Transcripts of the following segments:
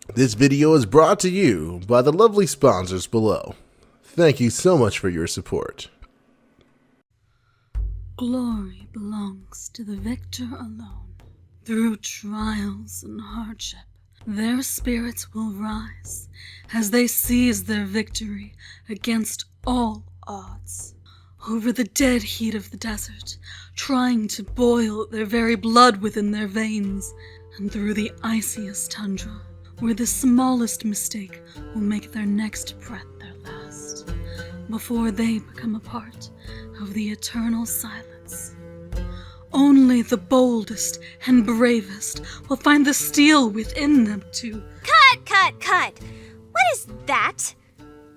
This video is brought to you by the lovely sponsors below. Thank you so much for your support. Glory belongs to the victor alone. Through trials and hardship, their spirits will rise as they seize their victory against all odds. Over the dead heat of the desert, trying to boil their very blood within their veins, and through the iciest tundra, where the smallest mistake will make their next breath their last, before they become a part of the eternal silence. Only the boldest and bravest will find the steel within them to... Cut! What is that?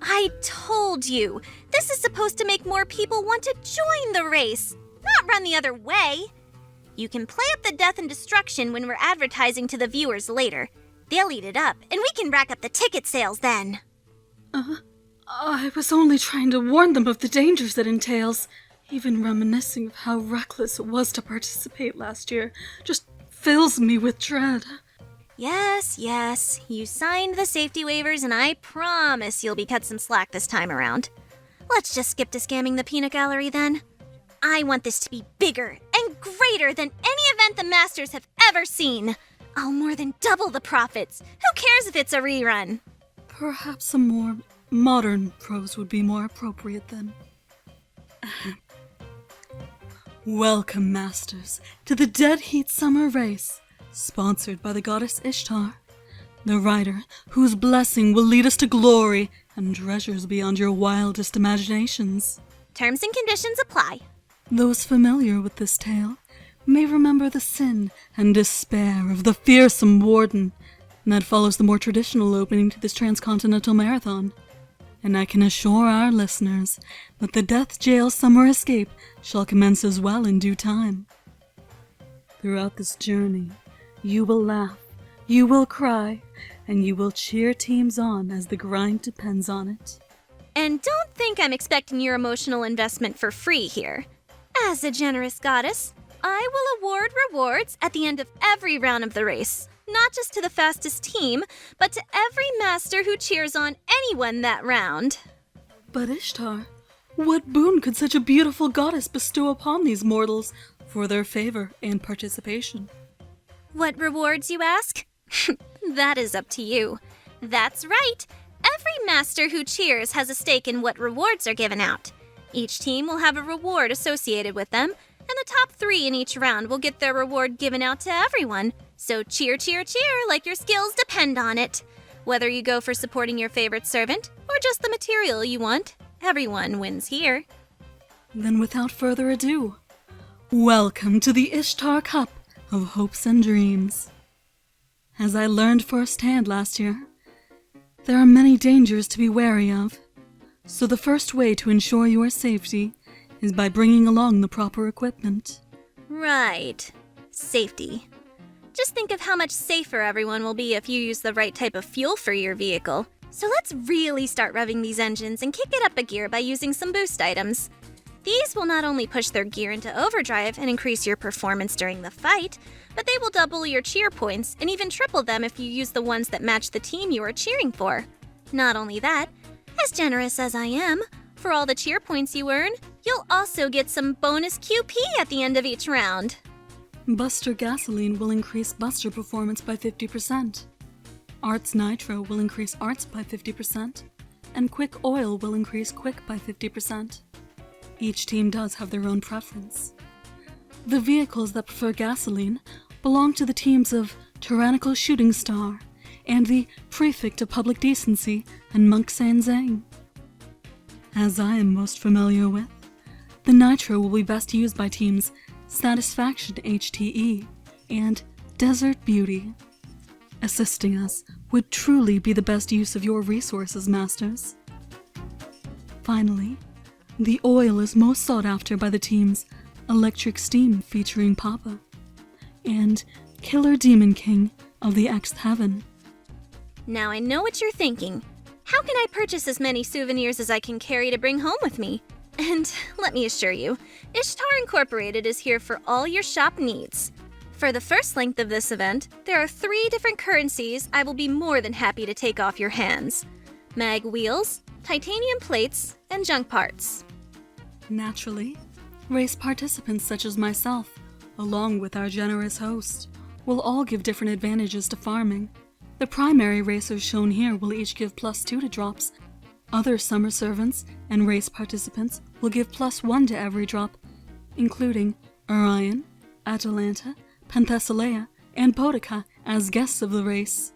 I told you, this is supposed to make more people want to join the race, not run the other way. You can play up the death and destruction when we're advertising to the viewers later. They'll eat it up, and we can rack up the ticket sales then. I was only trying to warn them of the dangers it entails. Even reminiscing of how reckless it was to participate last year just fills me with dread. Yes, you signed the safety waivers, and I promise you'll be cut some slack this time around. Let's just skip to scamming the peanut gallery then. I want this to be bigger and greater than any event the Masters have ever seen. I'll more than double the profits. Who cares if it's a rerun? Perhaps a more modern prose would be more appropriate then. Welcome, Masters, to the Dead Heat Summer Race, sponsored by the goddess Ishtar, the rider whose blessing will lead us to glory and treasures beyond your wildest imaginations. Terms and conditions apply. Those familiar with this tale may remember the sin and despair of the fearsome warden that follows the more traditional opening to this transcontinental marathon. And I can assure our listeners that the Death Jail Summer Escape shall commence as well in due time. Throughout this journey, you will laugh, you will cry, and you will cheer teams on as the grind depends on it. And don't think I'm expecting your emotional investment for free here. As a generous goddess, I will award rewards at the end of every round of the race. Not just to the fastest team, but to every master who cheers on anyone that round. But Ishtar, what boon could such a beautiful goddess bestow upon these mortals for their favor and participation? What rewards, you ask? That is up to you. That's right. Every master who cheers has a stake in what rewards are given out. Each team will have a reward associated with them, and the top 3 in each round will get their reward given out to everyone. So cheer like your skills depend on it. Whether you go for supporting your favorite servant or just the material you want, everyone wins here. Then without further ado, welcome to the Ishtar Cup of Hopes and Dreams. As I learned firsthand last year, there are many dangers to be wary of. So the first way to ensure your safety is by bringing along the proper equipment. Right. Safety. Just think of how much safer everyone will be if you use the right type of fuel for your vehicle. So let's really start revving these engines and kick it up a gear by using some boost items. These will not only push their gear into overdrive and increase your performance during the fight, but they will double your cheer points and even triple them if you use the ones that match the team you are cheering for. Not only that, as generous as I am, for all the cheer points you earn, you'll also get some bonus QP at the end of each round. Buster Gasoline will increase Buster performance by 50%. Arts Nitro will increase Arts by 50%. And Quick Oil will increase Quick by 50%. Each team does have their own preference. The vehicles that prefer gasoline belong to the teams of Tyrannical Shooting Star and the Prefect of Public Decency and Monk Sanzang. As I am most familiar with, the Nitro will be best used by teams Satisfaction HTE and Desert Beauty. Assisting us would truly be the best use of your resources, Masters. Finally, the oil is most sought after by the teams Electric Steam featuring Papa and Killer Demon King of the Xth Heaven. Now I know what you're thinking. How can I purchase as many souvenirs as I can carry to bring home with me? And let me assure you, Ishtar Incorporated is here for all your shop needs. For the first length of this event, there are 3 different currencies I will be more than happy to take off your hands. Mag wheels, titanium plates, and junk parts. Naturally, race participants such as myself, along with our generous host, will all give different advantages to farming. The primary racers shown here will each give +2 to drops. Other summer servants and race participants will give +1 to every drop, including Orion, Atalanta, Penthesilea, and Boudica as guests of the race.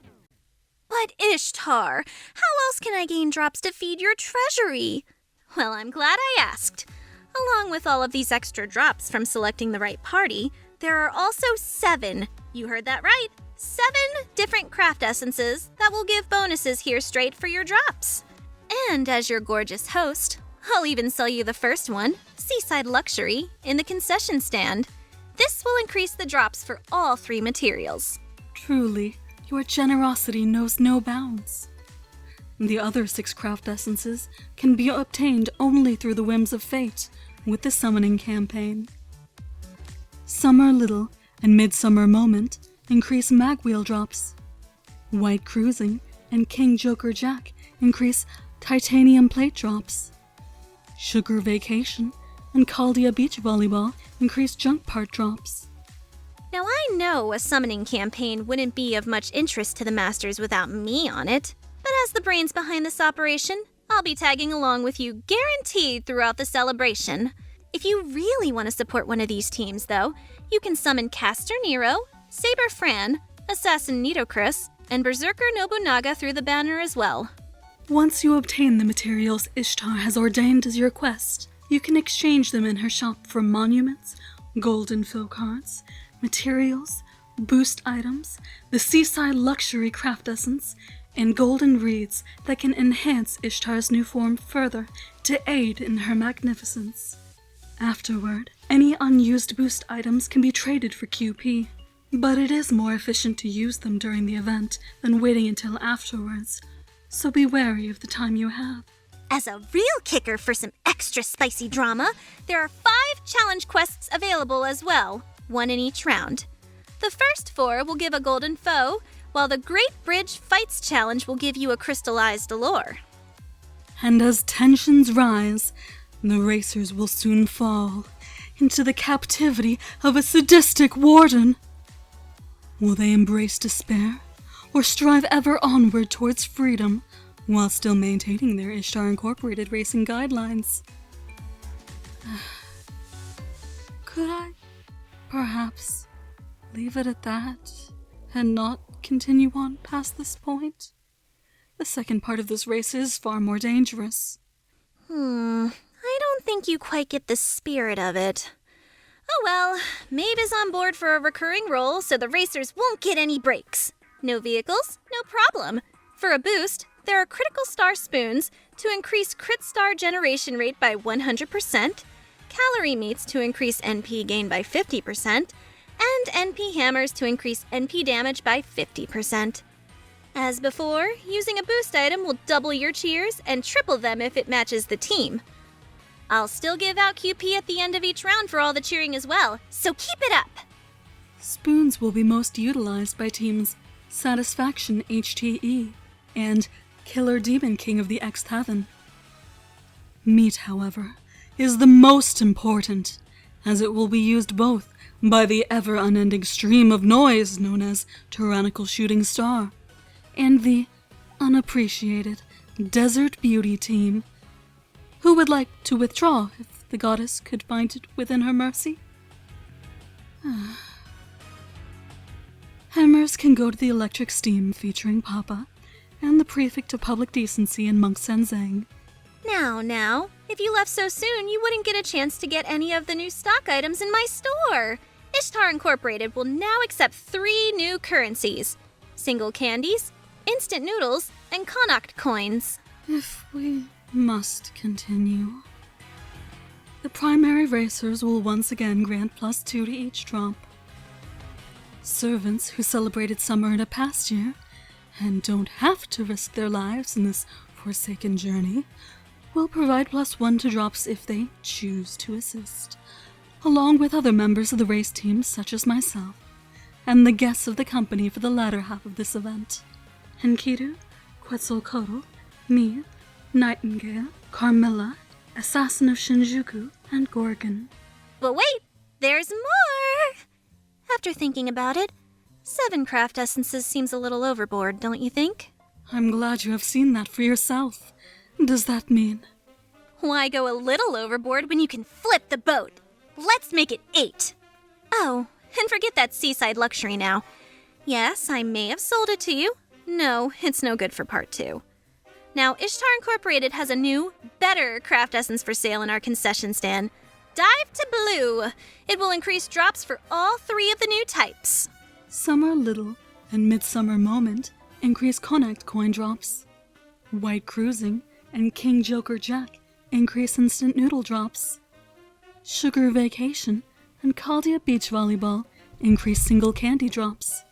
But Ishtar, how else can I gain drops to feed your treasury? Well, I'm glad I asked. Along with all of these extra drops from selecting the right party, there are also 7, you heard that right, 7 different craft essences that will give bonuses here straight for your drops. And as your gorgeous host, I'll even sell you the first one, Seaside Luxury, in the concession stand. This will increase the drops for all 3 materials. Truly, your generosity knows no bounds. The other 6 craft essences can be obtained only through the whims of fate with the summoning campaign. Summer Little and Midsummer Moment increase magwheel drops. White Cruising and King Joker Jack increase titanium plate drops. Sugar Vacation and Chaldea Beach Volleyball increase junk part drops. Now I know a summoning campaign wouldn't be of much interest to the Masters without me on it, but as the brains behind this operation, I'll be tagging along with you guaranteed throughout the celebration. If you really want to support one of these teams, though, you can summon Caster Nero, Saber Fran, Assassin Nitocris, and Berserker Nobunaga through the banner as well. Once you obtain the materials Ishtar has ordained as your quest, you can exchange them in her shop for monuments, golden fill cards, materials, boost items, the Seaside Luxury craft essence, and golden reeds that can enhance Ishtar's new form further to aid in her magnificence. Afterward, any unused boost items can be traded for QP, but it is more efficient to use them during the event than waiting until afterwards, so be wary of the time you have. As a real kicker for some extra spicy drama, there are 5 challenge quests available as well, 1 in each round. The first 4 will give a golden foe, while the Great Bridge Fights Challenge will give you a crystallized allure. And as tensions rise, the racers will soon fall into the captivity of a sadistic warden. Will they embrace despair, or strive ever onward towards freedom, while still maintaining their Ishtar Incorporated racing guidelines? Could I, perhaps, leave it at that, and not continue on past this point? The second part of this race is far more dangerous. I don't think you quite get the spirit of it. Oh well, Maeve is on board for a recurring role, so the racers won't get any breaks. No vehicles? No problem. For a boost, there are critical star spoons to increase crit star generation rate by 100%, calorie meats to increase NP gain by 50%, and NP hammers to increase NP damage by 50%. As before, using a boost item will double your cheers and triple them if it matches the team. I'll still give out QP at the end of each round for all the cheering as well, so keep it up! Spoons will be most utilized by teams Satisfaction HTE and Killer Demon King of the Xth Heaven. Meat, however, is the most important, as it will be used both by the ever-unending stream of noise known as Tyrannical Shooting Star, and the unappreciated Desert Beauty team. Who would like to withdraw if the goddess could find it within her mercy? Hammers can go to the Electric Steam featuring Papa, and the Prefect of Public Decency in Monk Senzang. Now, if you left so soon, you wouldn't get a chance to get any of the new stock items in my store. Ishtar Incorporated will now accept 3 new currencies: single candies, instant noodles, and Connacht coins. If we must continue. The primary racers will once again grant +2 to each drop. Servants who celebrated summer in a past year and don't have to risk their lives in this forsaken journey will provide +1 to drops if they choose to assist, along with other members of the race team such as myself. and the guests of the company for the latter half of this event. Enkidu, Quetzalcoatl, me, Nightingale, Carmilla, Assassin of Shinjuku, and Gorgon. But wait, there's more! After thinking about it, 7 craft essences seems a little overboard, don't you think? I'm glad you have seen that for yourself. Does that mean? Why go a little overboard when you can flip the boat? Let's make it 8. Oh, and forget that seaside luxury now. Yes, I may have sold it to you. No, it's no good for part 2. Now, Ishtar Incorporated has a new, better craft essence for sale in our concession stand. Dive to Blue. It will increase drops for all 3 of the new types. Summer Little and Midsummer Moment increase Connect coin drops. White Cruising and King Joker Jack increase instant noodle drops. Sugar Vacation and Chaldea Beach Volleyball increase single candy drops.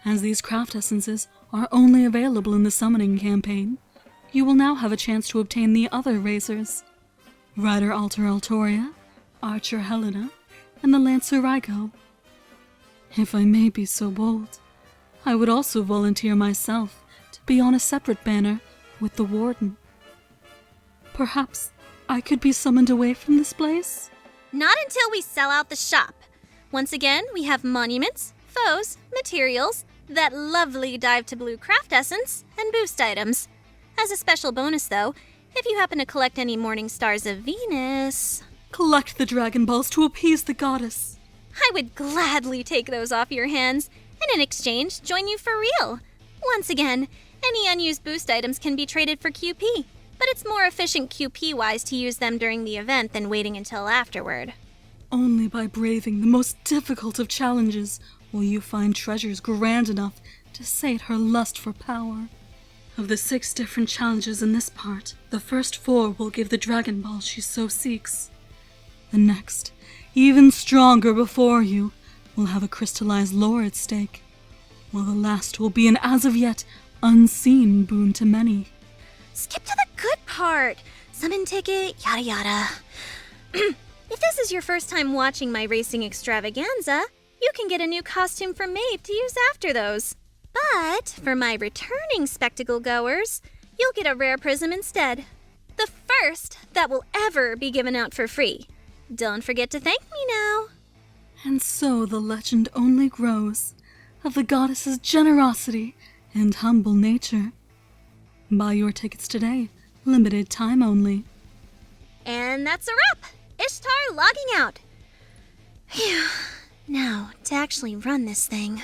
As these craft essences are only available in the summoning campaign, you will now have a chance to obtain the other razors: Rider Alter Altoria, Archer Helena, and the Lancer Ryko. If I may be so bold, I would also volunteer myself to be on a separate banner with the Warden. Perhaps I could be summoned away from this place? Not until we sell out the shop. Once again, we have monuments, foes, materials, that lovely Dive to Blue craft essence, and boost items. As a special bonus, though, if you happen to collect any Morning Stars of Venus... Collect the Dragon Balls to appease the goddess. I would gladly take those off your hands, and in exchange, join you for real. Once again, any unused boost items can be traded for QP, but it's more efficient QP-wise to use them during the event than waiting until afterward. Only by braving the most difficult of challenges will you find treasures grand enough to sate her lust for power. Of the 6 different challenges in this part, the first 4 will give the Dragon Ball she so seeks. The next, even stronger before you, will have a crystallized lore at stake, while the last will be an as-of-yet unseen boon to many. Skip to the good part. Summon ticket, yada yada. If this is your first time watching my racing extravaganza, you can get a new costume from Maeve to use after those. But for my returning spectacle goers, you'll get a rare prism instead. The first that will ever be given out for free. Don't forget to thank me now. And so the legend only grows of the goddess's generosity and humble nature. Buy your tickets today, limited time only. And that's a wrap. Ishtar logging out. Phew. Now, to actually run this thing.